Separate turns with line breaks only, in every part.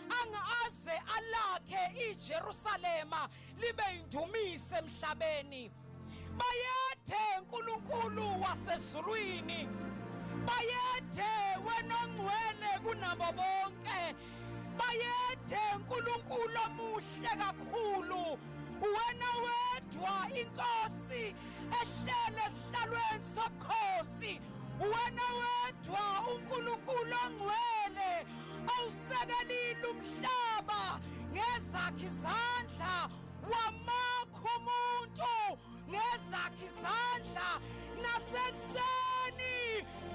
angaze alakhe iJerusalema libe indumise emhlabeni. Bayethe uNkulunkulu wasezulwini, bayethe wena ongcwele kunabo bonke, bayethe uNkulunkulu omuhle kakhulu, wena wedwa inkosi ehlele esihlalweni sobukhosi, wena wedwa uNkulunkulu ongcwele awusekelile umhlaba ngezakhe izandla, wamakha umuntu ngezakhe izandla. Nasekuseni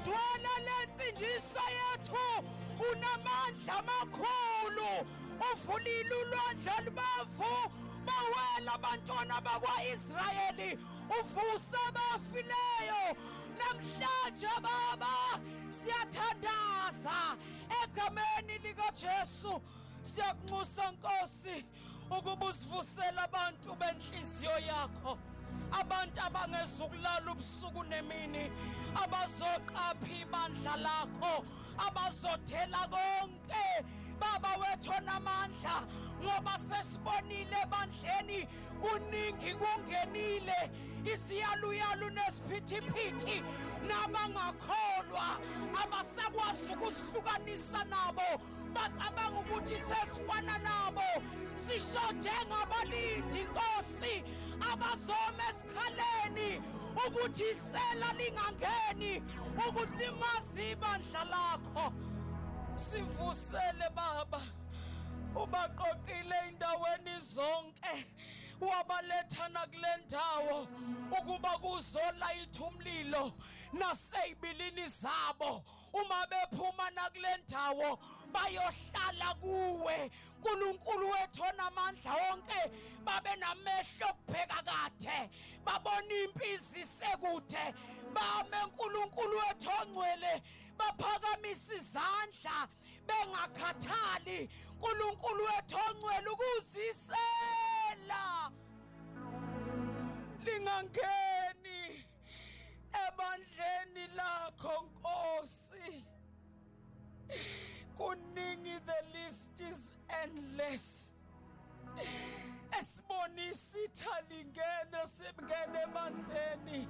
dwala lensindiso yethu, unamandla amakhulu, uvulile ulwandle olubavu, bawela abantwana bakwa-Israyeli, uvuse abafileyo. Namhlanje Baba siyathandaza egameni likaJesu, siyakunxusa Nkosi ukuba usivusele abantu benhliziyo yakho, abantu abangezukulala ubusuku nemini, abazoqapha ibandla lakho, abazothela konke Baba wethu onamandla, ngoba sesibonile ebandleni kuningi kungenile, isiyaluyalu nesiphithiphithi, nabangakholwa abasakwazi ukusihlukanisa nabo, bacabanga ukuthi sesifana nabo. Sishode ngabalindi Nkosi abazoma esikhaleni ukuthi isela lingangeni ukulimaza ibandla lakho. Sivusele Baba, ubaqoqile indaweni zonke, wabalethana kule ndawo ukuba kuzolayitha umlilo naseyibilini zabo. Uma bephuma nakule ndawo bayohlala kuwe uNkulunkulu wethu onamandla wonke, babe namehlo okubheka kade, babona impisi isekude, bame uNkulunkulu wethu ongcwele, baphakamise izandla bengakhathali uNkulunkulu wethu ongcwele, ukuzisela lingangeni ebandleni lakho Nkosi. Kuningi, the list is endless. Esibonisa ithalingene simngene ebandleni.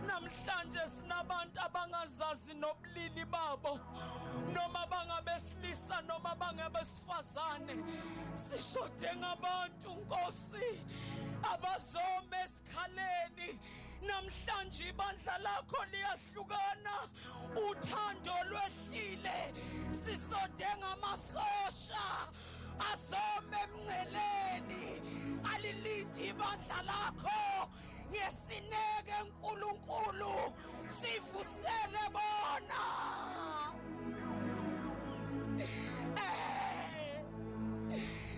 Namhlanje sinabantu abangazazi nobulili babo, noma bangabesilisa noma bangabesifazane. Sishode ngabantu Nkosi abazoma esikhaleni. Namhlanje ibandla lakho liyahlukana, uthando lwehlile. Sisode ngamasosha azome emngceleni, alilindi ibandla lakho ngesineke uNkulunkulu, sivusele bona.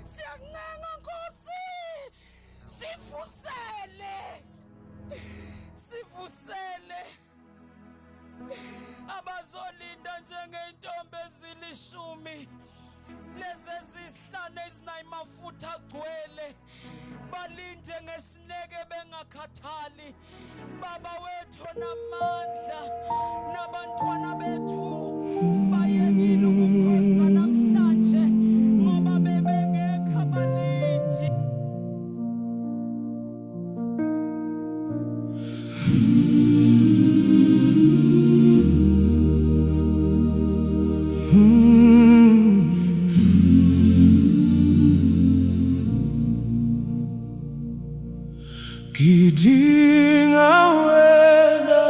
Siyancenga Nkosi, sivusele, sivusele abazolinda njengeintombi ezilishumi, lezi ezisihlanu ezinayimafutha agcwele, balinde ngesineke bengakhathali. Baba wethu onamandla, nabantwana bethu bayekile ukukhonza namhlanje ngoba bebengekho abalindi.
Gidinga wena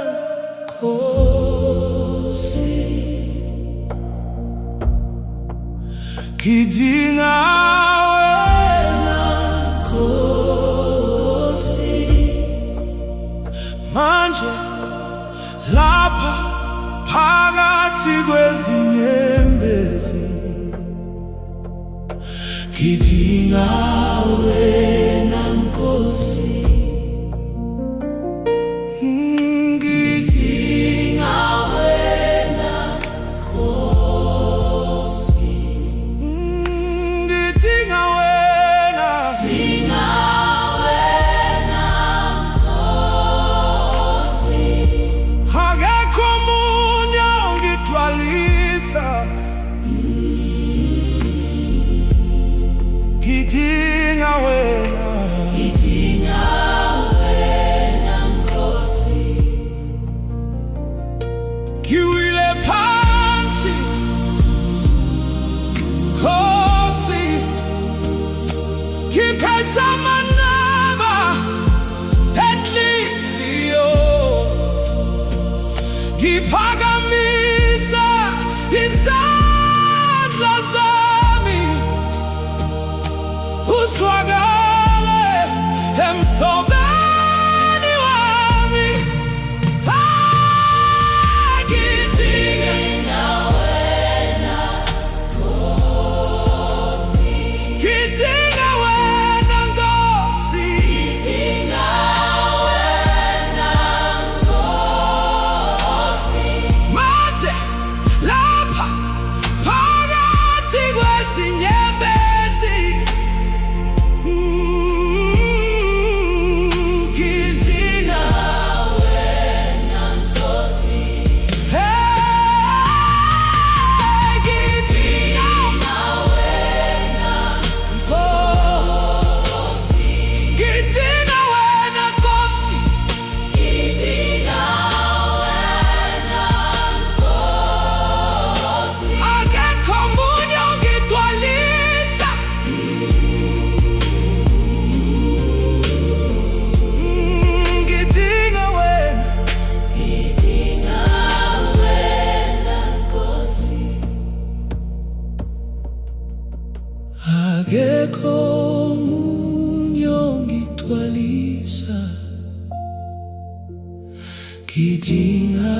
Nkosi, gidinga wena Nkosi, manje lapha phakathi kwezinyembezi, gidinga wena Nkosi. Ngekho omunye ongigcwalisa, ngidinga